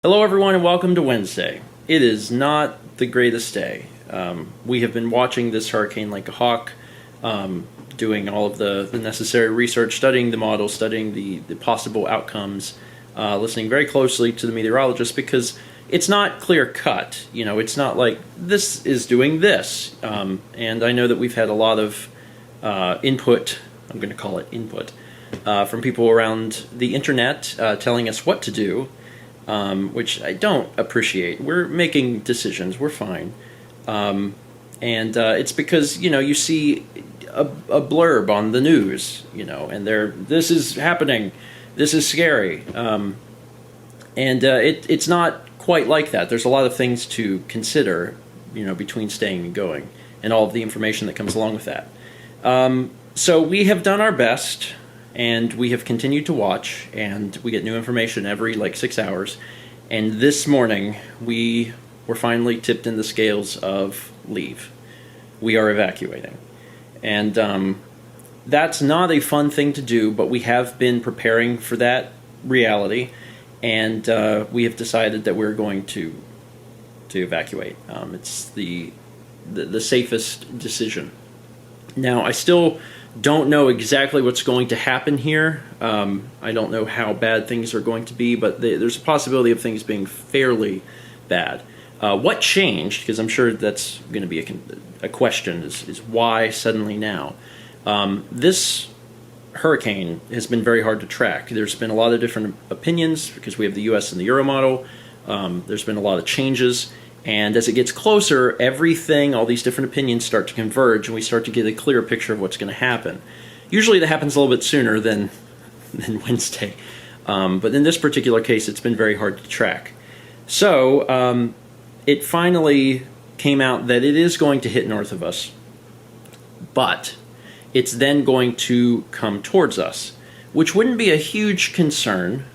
Hello everyone and welcome to Wednesday. It is not the greatest day. We have been watching this hurricane like a hawk, doing all of the necessary research, studying the model, studying the possible outcomes, listening very closely to the meteorologists because it's not clear cut. You know, it's not like this is doing this. And I know that we've had a lot of input, I'm going to call it input, from people around the internet telling us what to do. Which I don't appreciate. We're making decisions. We're fine. And it's because, you know, you see a blurb on the news, you know, and this is happening. This is scary. It's not quite like that. There's a lot of things to consider, you know, between staying and going and all of the information that comes along with that. So we have done our best. And we have continued to watch, and we get new information every, 6 hours. And this morning, we were finally tipped in the scales of leave. We are evacuating. And that's not a fun thing to do, but we have been preparing for that reality. And we have decided that we're going to evacuate. It's the safest decision. Now, I still don't know exactly what's going to happen here. I don't know how bad things are going to be, but there's a possibility of things being fairly bad. What changed, because I'm sure that's going to be a question, is why suddenly now? This hurricane has been very hard to track. There's been a lot of different opinions because we have the US and the Euro model. There's been a lot of changes. And as it gets closer, everything, all these different opinions start to converge, and we start to get a clearer picture of what's going to happen. Usually that happens a little bit sooner than Wednesday. But in this particular case, it's been very hard to track. So it finally came out that it is going to hit north of us, but it's then going to come towards us, which wouldn't be a huge concern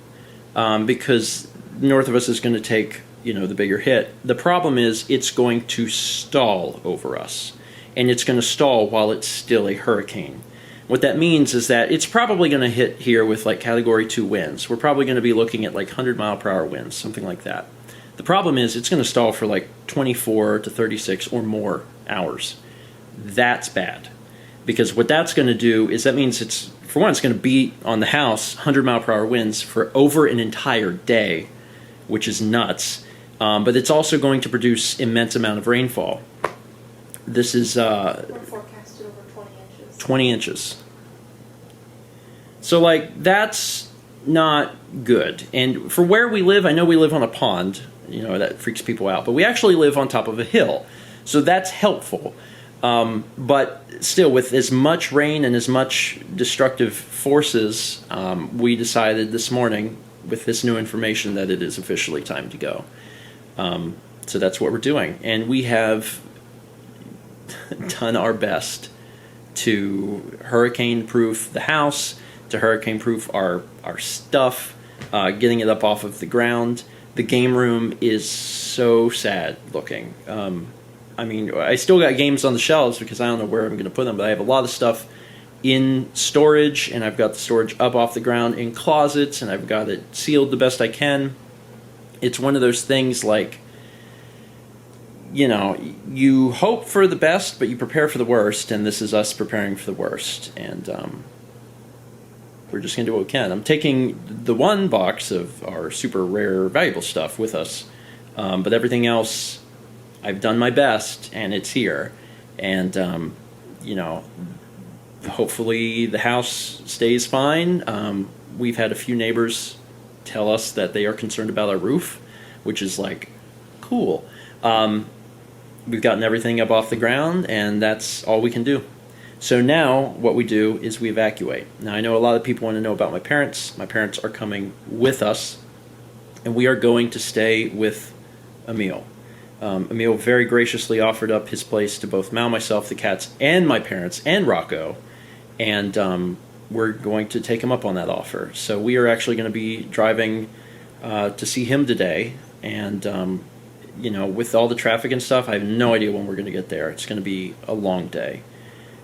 because north of us is going to take the bigger hit. The problem is it's going to stall over us, and it's going to stall while it's still a hurricane. What that means is that it's probably going to hit here with Category 2 winds. We're probably going to be looking at 100-mile-per-hour winds, something like that. The problem is it's going to stall for 24 to 36 or more hours. That's bad, because what that's going to do is that means it's going to beat on the house 100-mile-per-hour winds for over an entire day, which is nuts. But it's also going to produce immense amount of rainfall. This is we're forecasted over 20 inches. 20 inches. So that's not good. And for where we live, I know we live on a pond. That freaks people out. But we actually live on top of a hill, so that's helpful. But still, with as much rain and as much destructive forces, we decided this morning, with this new information, that it is officially time to go. So that's what we're doing. And we have done our best to hurricane-proof the house, to hurricane-proof our stuff, getting it up off of the ground. The game room is so sad looking. I still got games on the shelves because I don't know where I'm going to put them, but I have a lot of stuff in storage, and I've got the storage up off the ground in closets, and I've got it sealed the best I can. It's one of those things you hope for the best, but you prepare for the worst, and this is us preparing for the worst, and we're just going to do what we can. I'm taking the one box of our super rare valuable stuff with us, but everything else, I've done my best, and it's here, and hopefully the house stays fine. We've had a few neighbors tell us that they are concerned about our roof, which is cool. We've gotten everything up off the ground, and that's all we can do. So now what we do is we evacuate. Now, I know a lot of people want to know about my parents. My parents are coming with us, and we are going to stay with Emil. Emil very graciously offered up his place to both Mal, myself, the cats, and my parents, and Rocco, and we're going to take him up on that offer. So we are actually going to be driving to see him today, and with all the traffic and stuff, I have no idea when we're going to get there. It's going to be a long day.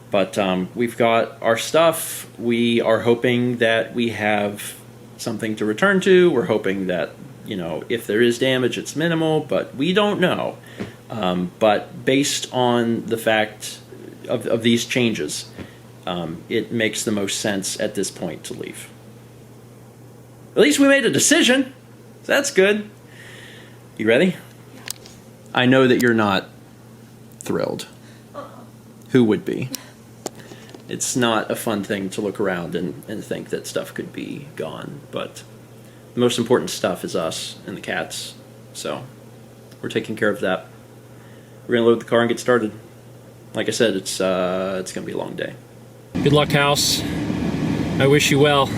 But we've got our stuff. We are hoping that we have something to return to. We're hoping that if there is damage, it's minimal, but we don't know. But based on the fact of these changes, it makes the most sense at this point to leave. At least we made a decision. That's good. You ready? I know that you're not thrilled. Who would be? It's not a fun thing to look around and think that stuff could be gone, but the most important stuff is us and the cats, so we're taking care of that. We're going to load the car and get started. Like I said, it's going to be a long day. Good luck, house. I wish you well.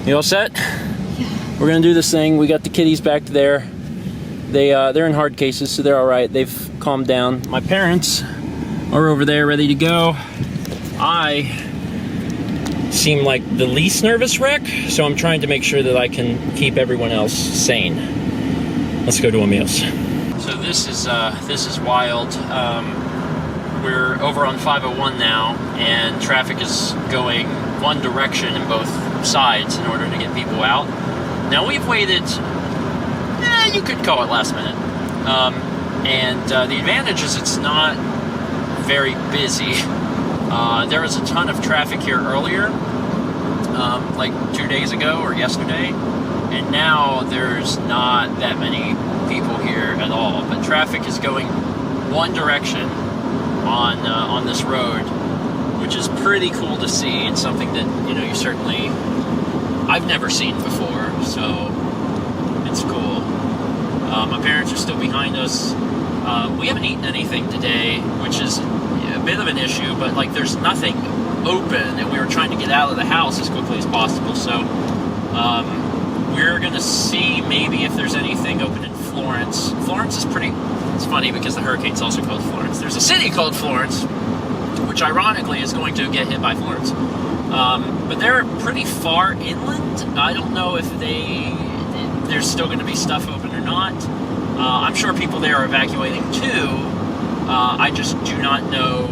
You all set? Yeah. We're going to do this thing. We got the kitties back there. They're in hard cases, so they're all right. They've calmed down. My parents are over there ready to go. I seem like the least nervous wreck, so I'm trying to make sure that I can keep everyone else sane. Let's go to Emil's. So this is wild. We're over on 501 now, and traffic is going one direction in both sides in order to get people out. Now we've waited, you could call it last minute. And the advantage is it's not very busy. There was a ton of traffic here earlier, like 2 days ago or yesterday, and now there's not that many people here at all. But traffic is going one direction on this road, which is pretty cool to see. It's something that I've never seen before, so it's cool. My parents are still behind us. We haven't eaten anything today, which is a bit of an issue, but there's nothing open, and we were trying to get out of the house as quickly as possible, so we're gonna see maybe if there's anything open in Florence. Florence is it's funny because the hurricane's also called Florence. There's a city called Florence, which ironically is going to get hit by Florence, but they're pretty far inland. I don't know if there's still going to be stuff open or not. I'm sure people there are evacuating too. I just do not know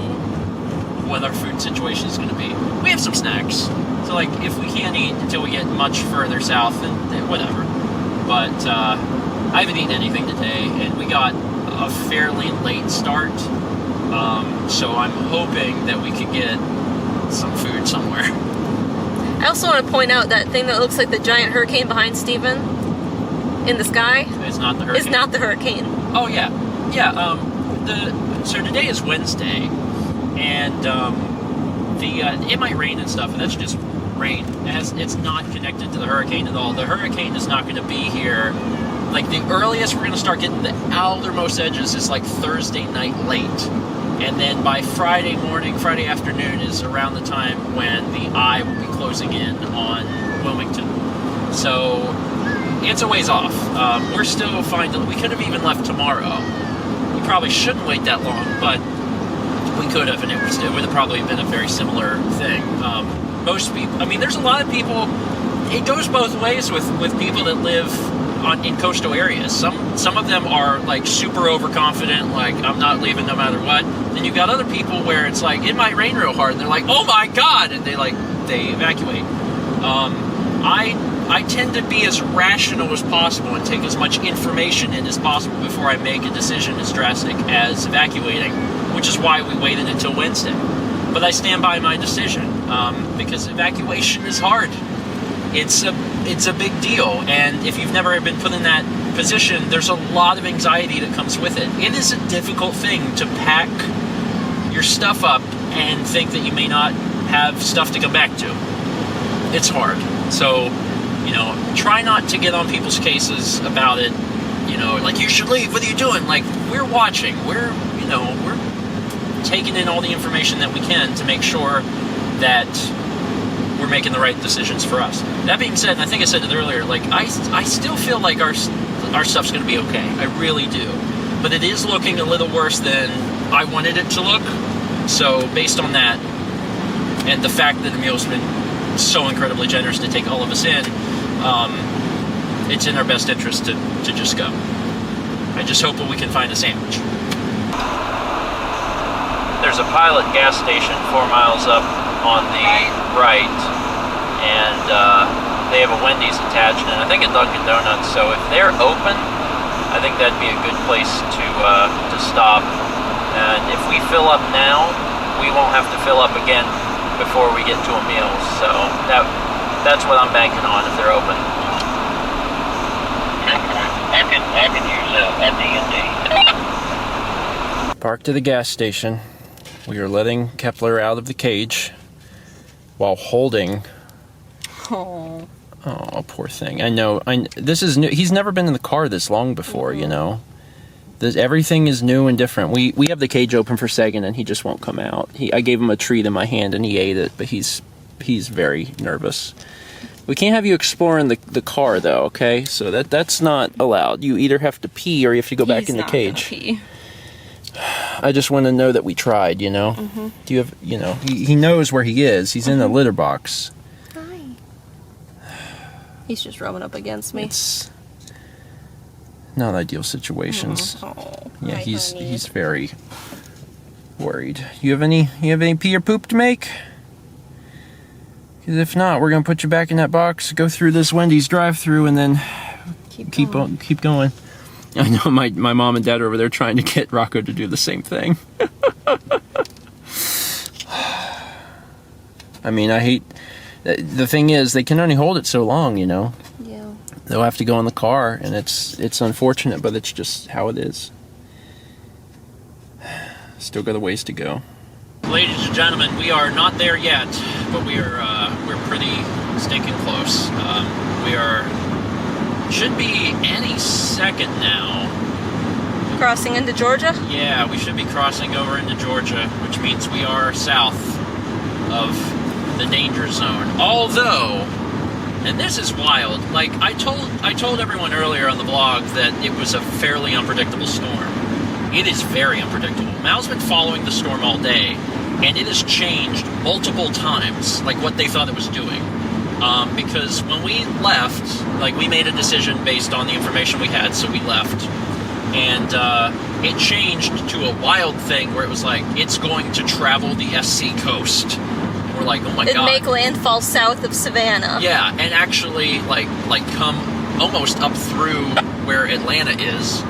what our food situation is going to be. We have some snacks, so if we can't eat until we get much further south, then whatever. But I haven't eaten anything today, and we got a fairly late start, so I'm hoping that we could get some food somewhere. I also want to point out that thing that looks like the giant hurricane behind Steven in the sky. It's not the hurricane. It's not the hurricane. Oh yeah. So today is Wednesday, and it might rain and stuff, and that's just rain. It's not connected to the hurricane at all. The hurricane is not going to be here. The earliest we're going to start getting the outermost edges is Thursday night late, and then by Friday morning, Friday afternoon is around the time when the eye will be closing in on Wilmington. So it's a ways off. We're still fine. We could have even left tomorrow. We probably shouldn't wait that long, but we could have, and it would have probably been a very similar thing. Most people, there's a lot of people. It goes both ways with people that live in coastal areas. Some of them are super overconfident, I'm not leaving no matter what. Then you've got other people where it's it might rain real hard, and they're oh my god, and they evacuate. I tend to be as rational as possible and take as much information in as possible before I make a decision as drastic as evacuating, which is why we waited until Wednesday. But I stand by my decision, because evacuation is hard. It's a big deal, and if you've never been put in that position, there's a lot of anxiety that comes with it. It is a difficult thing to pack your stuff up and think that you may not have stuff to come back to. It's hard. So, try not to get on people's cases about it. You should leave. What are you doing? We're watching. We're taking in all the information that we can to make sure that we're making the right decisions for us. That being said, and I think I said it earlier, I still feel like our stuff's going to be okay. I really do. But it is looking a little worse than I wanted it to look. So based on that, and the fact that Emil's been so incredibly generous to take all of us in, it's in our best interest to just go. I just hope that we can find a sandwich. There's a Pilot gas station 4 miles up on the right, and they have a Wendy's attached, and I think a Dunkin' Donuts. So if they're open, I think that'd be a good place to stop. And if we fill up now, we won't have to fill up again before we get to a meal. So that's what I'm banking on if they're open. I can use AT&T. Parked to the gas station. We are letting Kepler out of the cage while holding. Oh. Oh, poor thing. I know. This is new. He's never been in the car this long before, you know. Everything is new and different. We have the cage open for Sagan, and he just won't come out. I gave him a treat in my hand, and he ate it, but he's very nervous. We can't have you exploring the car, though, okay? So that's not allowed. You either have to pee or you have to go back in the cage. He's not gonna pee. I just want to know that we tried, you know? Mm-hmm. Do you have, you know, he knows where he is. He's in the litter box. Hi. He's just rubbing up against me. It's not ideal situations. Oh, Yeah, hi, he's honey. very worried. You have any pee or poop to make? Because if not, we're gonna put you back in that box, go through this Wendy's drive-through, and then keep going. I know my mom and dad are over there trying to get Rocco to do the same thing. I mean, I hate. The thing is, they can only hold it so long, you know. Yeah. They'll have to go in the car, and it's unfortunate, but it's just how it is. Still got a ways to go. Ladies and gentlemen, we are not there yet, but we're pretty stinking close. Should be any second now. Crossing into Georgia? Yeah, we should be crossing over into Georgia, which means we are south of the danger zone. Although, and this is wild, like I told everyone earlier on the blog that it was a fairly unpredictable storm. It is very unpredictable. Mal's been following the storm all day, and it has changed multiple times, like what they thought it was doing. Because when we left, like we made a decision based on the information we had, so we left. And it changed to a wild thing where it was like, it's going to travel the SC coast. And we're like, oh my God. It'd make landfall south of Savannah. Yeah, and actually like come almost up through where Atlanta is.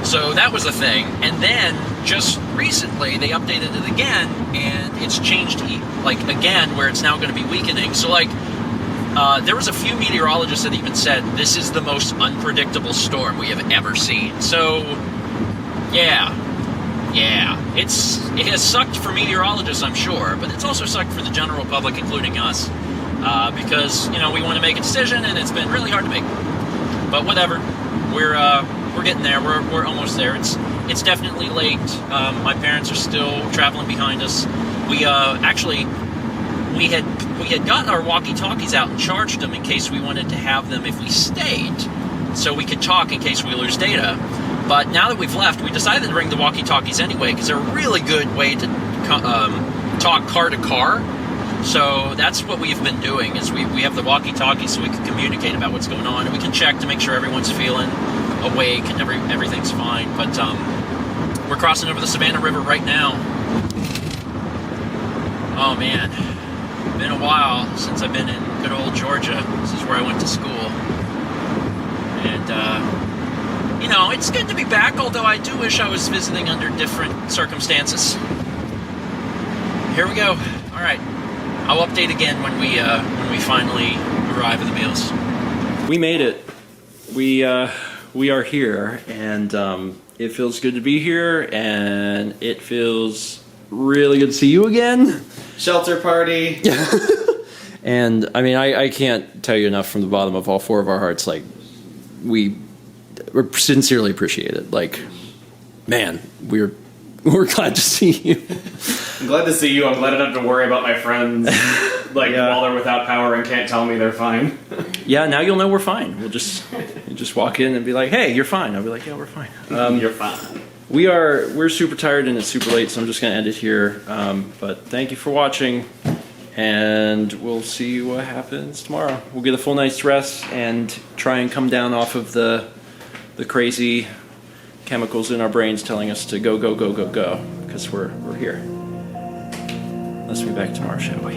So that was a thing. And then just recently they updated it again, and it's changed like again where it's now going to be weakening. So like there was a few meteorologists that even said this is the most unpredictable storm we have ever seen. So yeah, it has sucked for meteorologists, I'm sure, but it's also sucked for the general public, including us, because you know we want to make a decision and it's been really hard to make. But whatever, we're getting there. We're almost there. It's definitely late. My parents are still traveling behind us. We had gotten our walkie-talkies out and charged them in case we wanted to have them if we stayed, so we could talk in case we lose data. But now that we've left, we decided to bring the walkie-talkies anyway because they're a really good way to talk car to car. So that's what we've been doing, is we have the walkie-talkies so we can communicate about what's going on, and we can check to make sure everyone's feeling awake and everything's fine. But we're crossing over the Savannah River right now. Oh man, been a while since I've been in good old Georgia. This is where I went to school. And you know, it's good to be back, although I do wish I was visiting under different circumstances. Here we go. All right, I'll update again when we finally arrive at the meals. We made it. We are here, and it feels good to be here, and it feels really good to see you again. Shelter party. And I mean, I can't tell you enough from the bottom of all four of our hearts, like we're sincerely appreciate it. Like, man, we're glad to see you. I'm glad to see you. I'm glad I don't have to worry about my friends while they're without power and can't tell me they're fine. Yeah, now you'll know we're fine. We'll just walk in and be like, hey, you're fine. I'll be like, yeah, we're fine. You're fine. We're super tired and it's super late, so I'm just gonna end it here. But thank you for watching, and we'll see what happens tomorrow. We'll get a full night's rest and try and come down off of the crazy chemicals in our brains telling us to go, because we're here. Let's be back tomorrow, shall we?